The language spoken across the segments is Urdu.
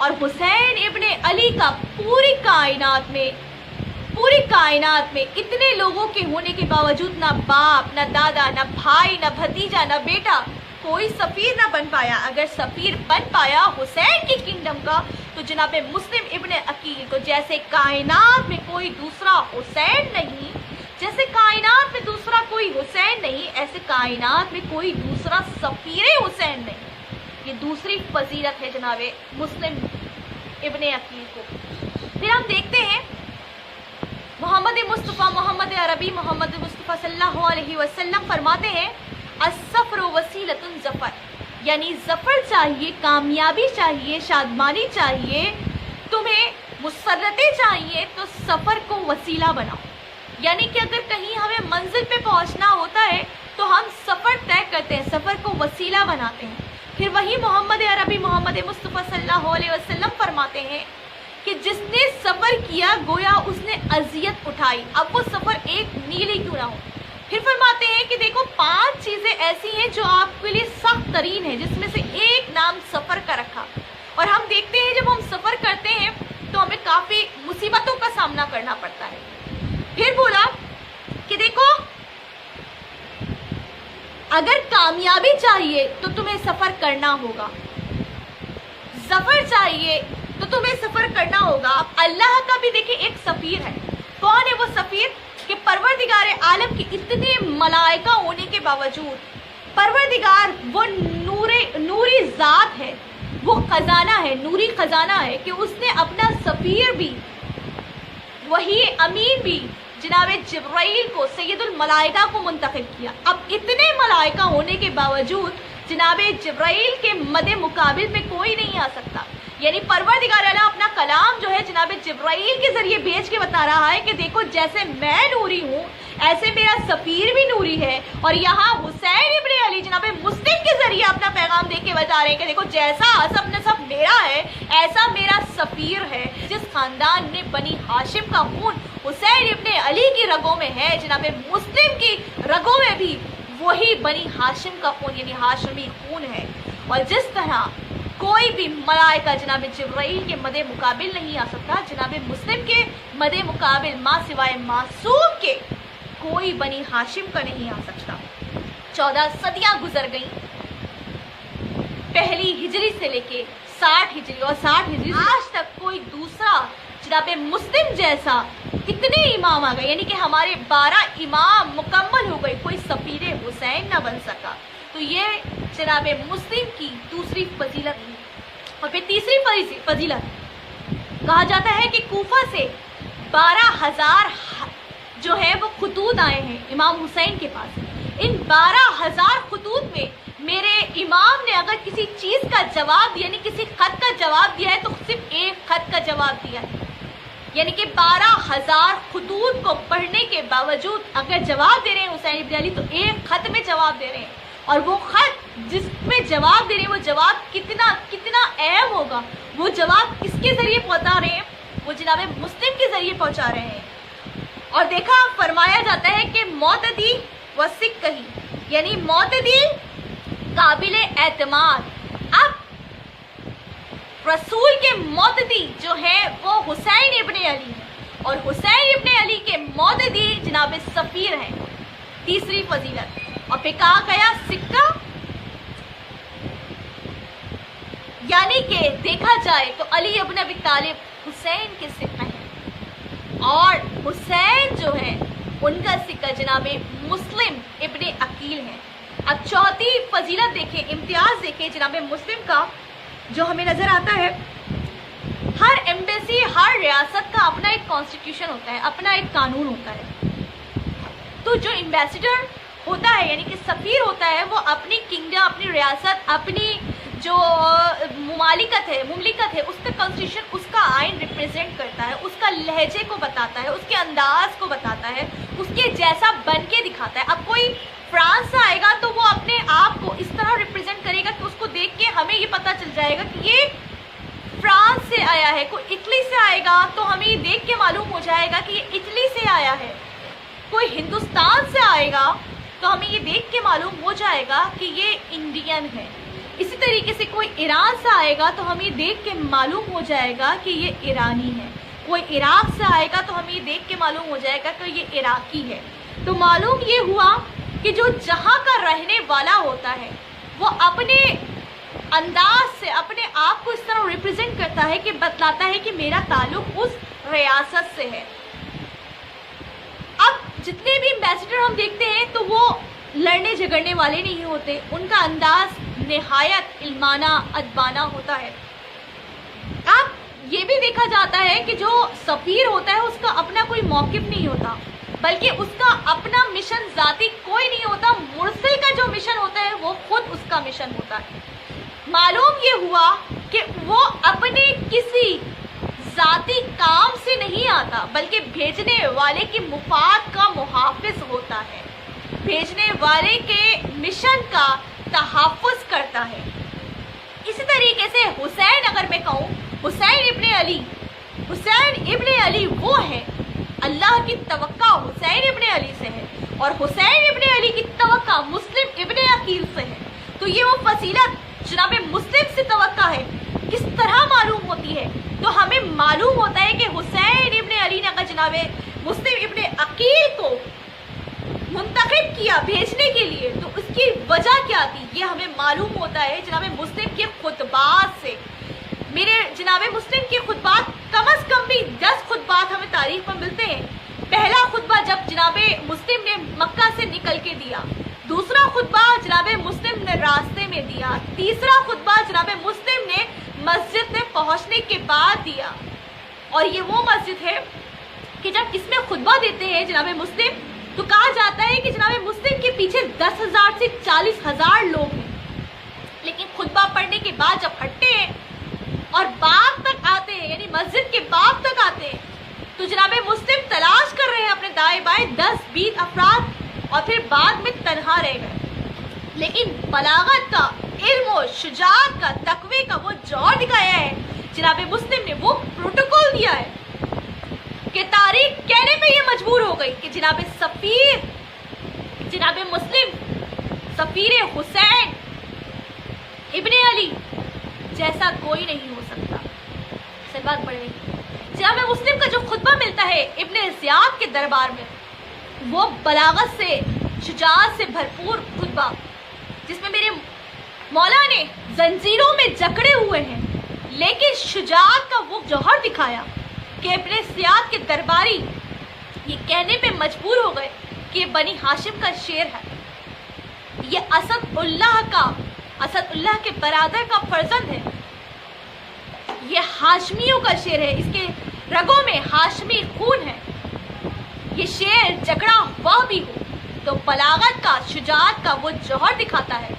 اور حسین ابن علی کا پوری کائنات میں اتنے لوگوں کے ہونے کے باوجود نہ باپ، نہ دادا، نہ بھائی، نہ بھتیجا، نہ بیٹا، کوئی سفیر نہ بن پایا۔ اگر سفیر بن پایا حسین کی کنگڈم کا تو جناب مسلم ابن عقیل کو، جیسے کائنات میں کوئی دوسرا حسین نہیں، جیسے کائنات میں دوسرا کوئی حسین نہیں، ایسے کائنات میں کوئی دوسرا سفیر حسین نہیں۔ یہ دوسری فضیلت ہے جناب مسلم ابن عقیل کو۔ پھر ہم دیکھتے ہیں محمد مصطفیٰ، محمد عربی محمد مصطفیٰ صلی اللہ علیہ وسلم فرماتے ہیں السفر وسیلۃ ظفر، یعنی ظفر چاہیے، کامیابی چاہیے، شادمانی چاہیے، تمہیں مسرتیں چاہیے تو سفر کو وسیلہ بناؤ۔ یعنی کہ اگر کہیں ہمیں منزل پہ پہنچنا ہوتا ہے تو ہم سفر طے کرتے ہیں، سفر کو وسیلہ بناتے ہیں۔ پھر وہی محمد عربی محمد مصطفیٰ صلی اللہ علیہ وسلم فرماتے ہیں کہ جس نے سفر کیا گویا اس نے اذیت اٹھائی، اب وہ سفر ایک میل ہی کیوں نہ ہو۔ پھر فرماتے ہیں کہ دیکھو 5 چیزیں ایسی ہیں جو آپ کے لیے سخت ترین ہیں، جس میں سے ایک نام سفر کا رکھا۔ اور ہم دیکھتے ہیں جب ہم سفر کرتے ہیں تو ہمیں کافی مصیبتوں کا سامنا کرنا پڑتا ہے۔ پھر بولا کہ دیکھو اگر کامیابی چاہیے تو تمہیں سفر کرنا ہوگا، ظفر چاہیے تو تمہیں سفر کرنا ہوگا۔ اب اللہ کا بھی دیکھیں ایک سفیر ہے، کون ہے وہ سفیر؟ کہ پروردگار عالم کی اتنے ملائکہ ہونے کے باوجود پروردگار وہ نوری ذات ہے، وہ خزانہ ہے، نوری خزانہ ہے کہ اس نے اپنا سفیر بھی، وہی امین بھی جناب جبرائیل کو، سید الملائکہ کو منتخب کیا۔ اب اتنے ملائکہ ہونے کے باوجود جناب جبرائیل کے مد مقابل میں کوئی نہیں آ سکتا۔ یعنی پروردگار اعلیٰ اپنا کلام جو ہے جناب جبرائیل کے ذریعے بھیج کے بتا رہا ہے کہ دیکھو جیسے میں نوری ہوں ایسے میرا سفیر بھی نوری ہے، اور یہاں حسین ابن علی جناب مسلم کے ذریعے اپنا پیغام دے کے بتا رہے ہیں کہ دیکھو جیسا حسب نسب میرا ہے ایسا میرا سفیر ہے۔ جس خاندان نے بنی ہاشم کا خون حسین ابن علی کی رگوں میں ہے، جناب مسلم کی رگوں میں بھی وہی بنی ہاشم کا خون یعنی ہاشمی خون ہے۔ اور جس طرح کوئی بھی ملائکہ جناب جبرائیل کے مد مقابل نہیں آ سکتا، جناب مسلم کے مد مقابل ماں سوائے معصوم کے کوئی بنی ہاشم کا نہیں آ سکتا۔ 14 صدیاں گزر گئیں، پہلی ہجری سے لے کے 60 ہجری اور 60 ہجری آج تک کوئی دوسرا جناب مسلم جیسا اتنے امام آ گئے، یعنی کہ ہمارے 12 امام مکمل ہو گئے، کوئی سفیر حسین نہ بن سکا۔ تو یہ جناب مسلم کی دوسری فضیلت ہے۔ اور پھر تیسری فضیلت کہا جاتا ہے کہ کوفہ سے 12,000 جو ہے وہ خطوط آئے ہیں امام حسین کے پاس۔ ان 12,000 خطوط میں میرے امام نے اگر کسی چیز کا جواب یعنی کسی خط کا جواب دیا ہے تو صرف ایک خط کا جواب دیا ہے، یعنی کہ 12,000 خطوط کو پڑھنے کے باوجود اگر جواب دے رہے ہیں حسین ابن علی تو ایک خط میں جواب دے رہے ہیں، اور وہ خط جس میں جواب دے رہے ہیں وہ جواب کتنا اہم ہوگا، وہ جواب کس کے ذریعے پہنچا رہے ہیں؟ وہ جناب مسلم کے ذریعے پہنچا رہے ہیں۔ اور دیکھا فرمایا جاتا ہے کہ معتدی و سکہی یعنی معتدی قابل اعتماد۔ اب رسول کے معتدی جو ہے وہ حسین ابن علی ہے، اور حسین ابن علی کے معتدی جناب سفیر ہیں، تیسری فضیلت۔ اور پھر کہا گیا سکہ، یعنی کہ دیکھا جائے تو علی ابن ابی طالب حسین کے سکہ ہیں، اور حسین جو ہے ان کا سکہ جناب مسلم ابن عقیل ہے۔ اب چوتھی فضیلت دیکھیں، امتیاز دیکھیں جناب مسلم کا جو ہمیں نظر آتا ہے، ہر ایمبیسی ہر ریاست کا اپنا ایک کانسٹیٹیوشن ہوتا ہے، اپنا ایک قانون ہوتا ہے۔ تو جو ایمبیسیڈر ہوتا ہے یعنی کہ سفیر ہوتا ہے وہ اپنی کنگڈم، اپنی ریاست، اپنی جو مملکت ہے اس کا کانسٹیٹیوشن، اس کا آئین ریپریزنٹ کرتا ہے، اس کا لہجے کو بتاتا ہے، اس کے انداز کو بتاتا ہے، اس کے جیسا بن کے دکھاتا ہے۔ اب کوئی فرانس سے آئے گا تو وہ اپنے آپ کو اس طرح ریپریزنٹ کرے گا کہ اس کو دیکھ کے ہمیں یہ پتہ چل جائے گا کہ یہ فرانس سے آیا ہے۔ کوئی اٹلی سے آئے گا تو ہمیں یہ دیکھ کے معلوم ہو جائے گا کہ یہ اٹلی سے آیا ہے۔ کوئی ہندوستان سے آئے گا تو ہمیں یہ دیکھ کے معلوم ہو جائے گا کہ یہ انڈین ہے۔ اسی طریقے سے کوئی ایران سے آئے گا تو ہمیں دیکھ کے معلوم ہو جائے گا کہ یہ ایرانی ہے، کوئی عراق سے آئے گا تو ہمیں دیکھ کے معلوم ہو جائے گا کہ یہ عراقی ہے۔ تو معلوم یہ ہوا کہ جو جہاں کا رہنے والا ہوتا ہے وہ اپنے انداز سے اپنے آپ کو اس طرح ریپرزینٹ کرتا ہے کہ بتلاتا ہے کہ میرا تعلق اس ریاست سے ہے۔ اب جتنے بھی ایمبیسڈر ہم دیکھتے ہیں تو وہ لڑنے جھگڑنے والے نہیں ہوتے، ان کا انداز نہایت علمانہ ادبانہ ہوتا ہے۔ اب یہ بھی دیکھا جاتا ہے کہ جو سفیر ہوتا ہے اس کا اپنا کوئی موقف نہیں ہوتا، بلکہ اس کا اپنا مشن ذاتی کوئی نہیں ہوتا، مرسل کا جو مشن ہوتا ہے وہ خود اس کا مشن ہوتا ہے۔ معلوم یہ ہوا کہ وہ اپنے کسی ذاتی کام سے نہیں آتا، بلکہ بھیجنے والے کی مفاد کا محافظ ہوتا ہے، بھیجنے والے کے مشن کا تحفظ کرتا ہے۔ اسی طریقے سے حسین، اگر میں کہوں حسین ابن علی وہ ہے، اللہ کی توقع حسین ابن علی سے ہے، اور حسین ابن علی کی توقع مسلم ابن عقیل سے ہے۔ تو یہ وہ فضیلت جناب مسلم سے توقع ہے، کس طرح معلوم ہوتی ہے؟ تو ہمیں معلوم ہوتا ہے کہ حسین ابن علی نے اگر جناب مسلم ابن عقیل کو منتخب کیا بھیجنے کے لیے تو اس کی وجہ کیا تھی، یہ ہمیں معلوم ہوتا ہے جناب مسلم کے خطبات سے۔ میرے جناب مسلم کے خطبات کم از کم بھی 10 خطبات ہمیں تاریخ میں ملتے ہیں۔ پہلا خطبہ جب جناب مسلم نے مکہ سے نکل کے دیا، دوسرا خطبہ جناب مسلم نے راستے میں دیا، تیسرا خطبہ جناب مسلم نے مسجد میں پہنچنے کے بعد دیا۔ اور یہ وہ مسجد ہے کہ جب اس میں خطبہ دیتے ہیں جناب مسلم تو کہا جاتا ہے کہ جناب مسلم کے پیچھے 10,000 سے 40,000 لوگ ہیں، لیکن خطبہ پڑھنے کے بعد جب ہٹتے ہیں اور باب تک آتے ہیں، یعنی مسجد کے باب تک آتے ہیں، تو جناب مسلم تلاش کر رہے ہیں اپنے دائیں بائیں 10-20 افراد، اور پھر بعد میں تنہا رہ گئے۔ لیکن بلاغت کا، علم و شجاعت کا، تقوی کا وہ جوہر دکھایا ہے جناب مسلم نے، وہ پروٹوکول دیا ہے کہ تاریخ کہنے پہ یہ مجبور ہو گئی کہ جناب مسلم سفیر حسین ابن علی جیسا کوئی نہیں ہو سکتا۔ سے بات پڑھ رہی جناب مسلم کا جو خطبہ ملتا ہے ابن زیاد کے دربار میں، وہ بلاغت سے، شجاعت سے بھرپور خطبہ، جس میں میرے مولا نے زنجیروں میں جکڑے ہوئے ہیں لیکن شجاعت کا وہ جوہر دکھایا کہ ابن زیاد کے درباری یہ کہنے پہ مجبور ہو گئے کہ یہ بنی ہاشم کا شیر ہے، یہ اسد اللہ کے برادر کا فرزند ہے، یہ ہاشمیوں کا شیر ہے، اس کے رگوں میں ہاشمی خون ہے، یہ شیر جکڑا ہوا بھی ہو تو بلاغت کا، شجاعت کا وہ جوہر دکھاتا ہے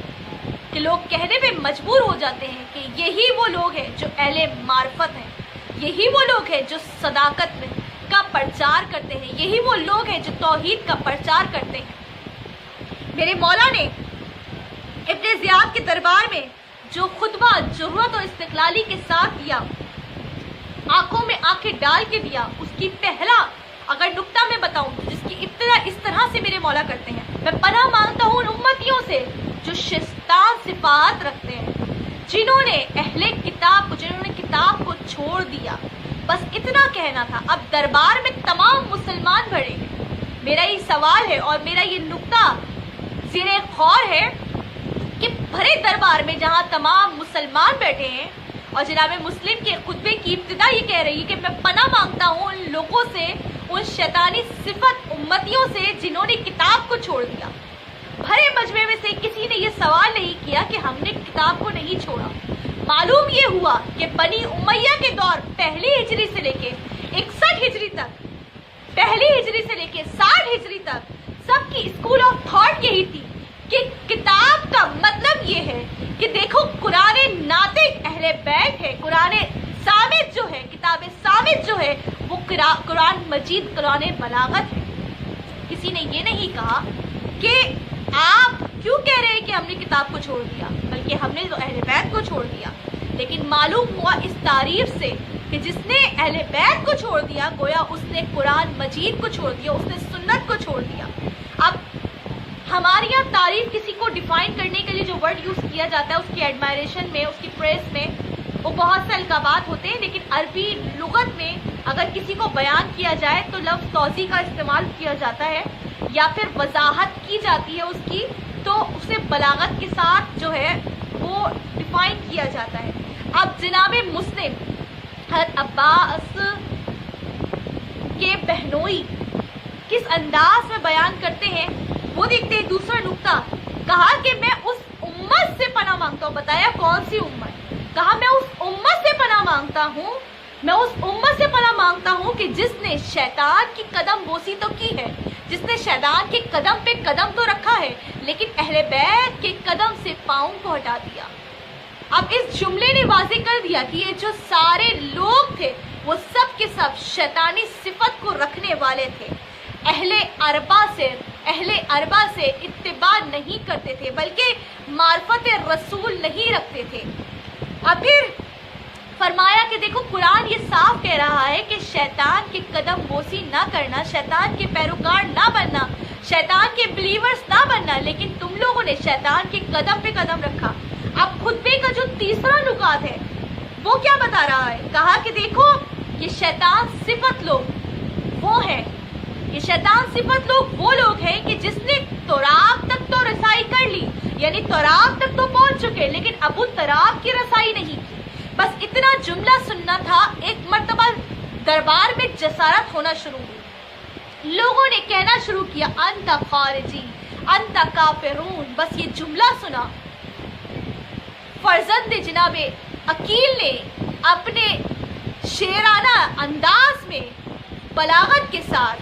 کہ لوگ کہنے پہ مجبور ہو جاتے ہیں کہ یہی وہ لوگ ہیں جو اہل معرفت ہیں، یہی وہ لوگ ہیں جو صداقت کا پرچار کرتے ہیں، یہی وہ لوگ ہیں جو توحید کا پرچار کرتے ہیں۔ میرے مولا نے ابن زیاد کے دربار میں جو خطبہ جرأت اور استقلالی کے ساتھ دیا، آنکھوں میں آنکھیں ڈال کے دیا، اس کی پہلا اگر نقطہ میں بتاؤں جس کی ابتدا اس طرح سے میرے مولا کرتے ہیں، میں پناہ مانگتا ہوں ان امتیوں سے جو شیطان صفات رکھتے ہیں، جنہوں نے کتاب کو چھوڑ دیا۔ بس اتنا کہنا تھا۔ اب دربار میں تمام مسلمان بھرے ہیں۔ میرا یہ سوال ہے اور میرا یہ نقطہ زیر غور ہے کہ بھرے دربار میں جہاں تمام مسلمان بیٹھے ہیں اور جناب مسلم کے خطبے کی ابتدا یہ کہہ رہی ہے کہ میں پناہ مانگتا ہوں ان لوگوں سے، ان شیطانی صفت امتیوں سے جنہوں نے کتاب کو چھوڑ دیا۔ بھرے مجمع میں سے کسی نے یہ سوال نہیں کیا کہ ہم نے کتاب کو نہیں چھوڑا۔ معلوم یہ ہوا کہ بنی امیہ کے دور پہلی ہجری سے لے کے 61 ہجری تک، پہلی ہجری سے لے کے 60 ہجری تک سب کی اسکول آف تھاٹ یہی تھی کہ کتاب کا مطلب یہ ہے کہ دیکھو قرآن ناطق اہل بیت ہے، قرآن صامت جو ہے، کتاب صامت جو ہے وہ قرآن مجید، قرآن بلاغت ہے۔ کسی نے یہ نہیں کہا کہ آپ کیوں کہہ رہے ہیں کہ ہم نے کتاب کو چھوڑ دیا، بلکہ ہم نے تو اہل بیت کو چھوڑ دیا۔ لیکن معلوم ہوا اس تعریف سے کہ جس نے اہل بیت کو چھوڑ دیا گویا اس نے قرآن مجید کو چھوڑ دیا، اس نے سنت کو چھوڑ دیا۔ اب ہمارے یہاں تعریف کسی کو ڈیفائن کرنے کے لیے جو ورڈ یوز کیا جاتا ہے اس کی ایڈمائریشن میں، اس کی پریس میں، وہ بہت سے القابات ہوتے ہیں، لیکن عربی لغت میں اگر کسی کو بیان کیا جائے تو لفظ توضیح کا استعمال کیا جاتا ہے یا پھر وضاحت کی جاتی ہے اس کی، تو اسے بلاغت کے ساتھ جو ہے وہ ڈیفائن کیا جاتا ہے۔ اب جناب مسلم حضرت عباس کے بہنوئی کس انداز میں بیان کرتے ہیں وہ دیکھتے ہیں۔ دوسرا نقطہ، کہا کہ میں اس امت سے پناہ مانگتا ہوں۔ بتایا کون سی امت؟ کہا میں اس امت سے پناہ مانگتا ہوں، میں اس امت سے پناہ مانگتا ہوں کہ جس نے شیطان کی قدم بوسی تو کی ہے، جس نے شیطان کے قدم پہ قدم تو رکھا ہے، لیکن اہل بیت کے قدم سے پاؤں کو ہٹا دیا۔ اب اس جملے نے واضح کر دیا کہ یہ جو سارے لوگ تھے وہ سب کے سب شیطانی صفت کو رکھنے والے تھے، اہل اربا سے اتباع نہیں کرتے تھے، بلکہ معرفت رسول نہیں رکھتے تھے۔ اب پھر فرمایا کہ دیکھو قرآن یہ صاف کہہ رہا ہے کہ شیطان کے قدم بوسی نہ کرنا، شیطان کے پیروکار نہ بننا، شیطان کے بلیورز نہ بننا، لیکن تم لوگوں نے شیطان کے قدم پہ قدم رکھا۔ اب خطبے کا جو تیسرا نکات ہے وہ کیا بتا رہا ہے؟ کہا کہ دیکھو یہ شیطان صفت لوگ وہ ہیں، یہ شیطان صفت لوگ وہ لوگ ہیں کہ جس نے تورات تک تو رسائی کر لی، یعنی تورات تک تو پہنچ چکے، لیکن ابو تراب کی رسائی نہیں کی۔ بس اتنا جملہ سننا تھا، ایک مرتبہ دربار میں جسارت ہونا شروع ہوئی، لوگوں نے کہنا شروع کیا انت خارجی انت کافرون۔ بس یہ جملہ سنا، فرزند جناب عقیل نے اپنے شیرانہ انداز میں بلاغت کے ساتھ،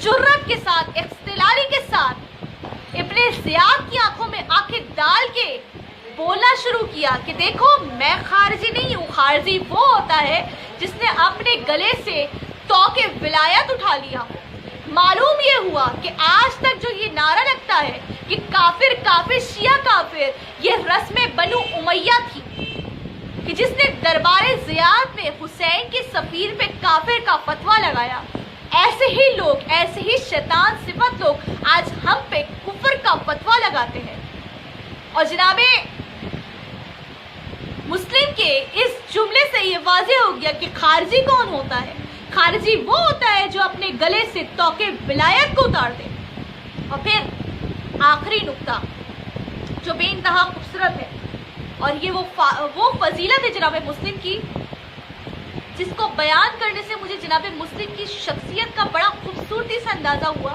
جرت کے ساتھ، اختلالی کے ساتھ ابن زیاد کی آنکھوں میں آنکھیں ڈال کے بولنا شروع کیا کہ دیکھو میں خارجی نہیں ہوں، خارجی وہ ہوتا ہے جس نے اپنے گلے سے توق ولایت اٹھا لیا ہو۔ معلوم یہ ہوا کہ آج تک جو یہ نعرہ لگتا ہے کہ کافر کافر شیعہ کافر، یہ رسم بنو امیہ تھی کہ جس نے دربار زیاد میں حسین کے سفیر پہ کافر کا فتویٰ لگایا۔ ایسے ہی لوگ، ایسے ہی شیطان صفت لوگ آج ہم پہ کفر کا فتویٰ لگاتے ہیں۔ اور جناب مسلم کے اس جملے سے یہ واضح ہو گیا کہ خارجی کون ہوتا ہے۔ خارجی وہ ہوتا ہے جو اپنے گلے سے توق ولایت کو اتار دے۔ اور پھر آخری نقطہ جو بے انتہا خوبصورت ہے، اور یہ وہ فضیلت ہے جناب مسلم کی جس کو بیان کرنے سے مجھے جناب مسلم کی شخصیت کا بڑا خوبصورتی سے اندازہ ہوا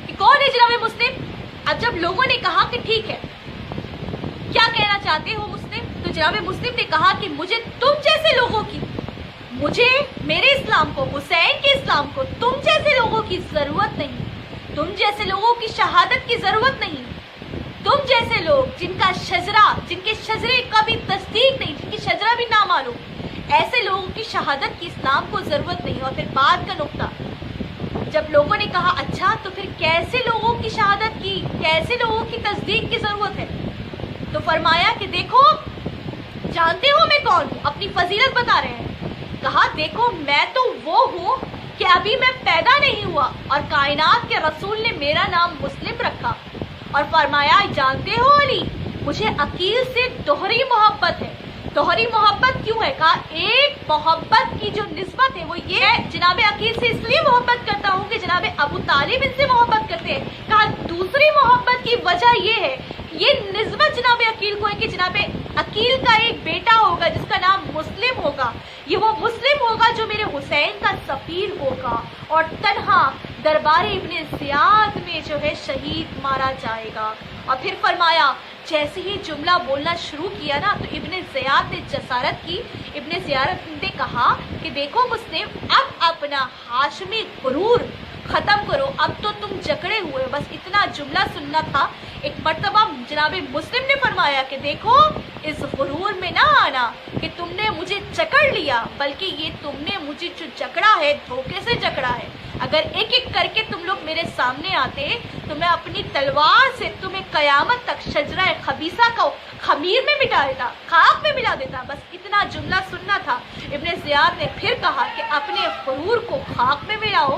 کہ کون ہے جناب مسلم۔ اب جب لوگوں نے کہا کہ ٹھیک ہے کیا کہنا چاہتے ہو مسلم، تو جناب مسلم نے کہا کہ مجھے تم جیسے لوگوں کی، مجھے میرے اسلام کو، حسین کے اسلام کو تم جیسے لوگوں کی ضرورت نہیں، تم جیسے لوگوں کی شہادت کی ضرورت نہیں، تم جیسے لوگ جن کا شجرہ، جن کے شجرے کا بھی تصدیق نہیں، جن کی شجرہ بھی نہ معلوم، ایسے لوگوں کی شہادت کی اسلام کو ضرورت نہیں۔ اور پھر بعد کا نقطہ، جب لوگوں نے کہا اچھا تو پھر کیسے لوگوں کی شہادت کی، کیسے لوگوں کی تصدیق کی ضرورت ہے، تو فرمایا کہ دیکھو جانتے ہو میں کون ہوں، اپنی فضیلت بتا رہے ہیں۔ کہا دیکھو میں تو وہ ہوں کہ ابھی میں پیدا نہیں ہوا اور کائنات کے رسول نے میرا نام مسلم رکھا۔ اور فرمایا جانتے ہو علی، مجھے عقیل سے دوہری محبت ہے۔ دوہری محبت کیوں ہے؟ کہا ایک محبت کی جو نسبت ہے وہ یہ ہے، جناب عقیل سے اس لیے محبت کرتا ہوں کہ جناب ابو طالب ان سے محبت کرتے ہیں۔ کہا دوسری محبت کی وجہ یہ ہے، یہ نسبت جناب عقیل کو ہے کہ جناب عقیل کا ایک بیٹا ہوگا جس کا نام مسلم ہوگا، یہ وہ مسلم ہوگا جو میرے حسین کا سفیر ہوگا اور تنہا دربار ابن زیاد میں جو ہے شہید مارا جائے گا۔ اور پھر فرمایا جیسے ہی جملہ بولنا شروع کیا نا تو ابن زیاد نے جسارت کی، ابن زیاد نے کہا کہ دیکھو مسلم اب اپنا ہاشمی غرور ختم کرو، اب تو تم جکڑے ہوئے، بس اتنا جملہ سننا تھا۔ ایک مرتبہ جناب مسلم نے فرمایا کہ دیکھو اس غرور میں نہ آنا کہ تم نے مجھے جکڑ لیا، بلکہ یہ تم نے مجھے جو جکڑا ہے دھوکے سے جکڑا ہے۔ اگر ایک ایک کر کے تم لوگ میرے سامنے آتے تو میں اپنی تلوار سے تمہیں قیامت تک شجرہ خبیثہ کو خمیر میں مٹا دیتا، خاک میں ملا دیتا۔ بس اتنا جملہ سننا تھا۔ ابن زیاد نے پھر کہا کہ اپنے غرور کو خاک میں ملاؤ،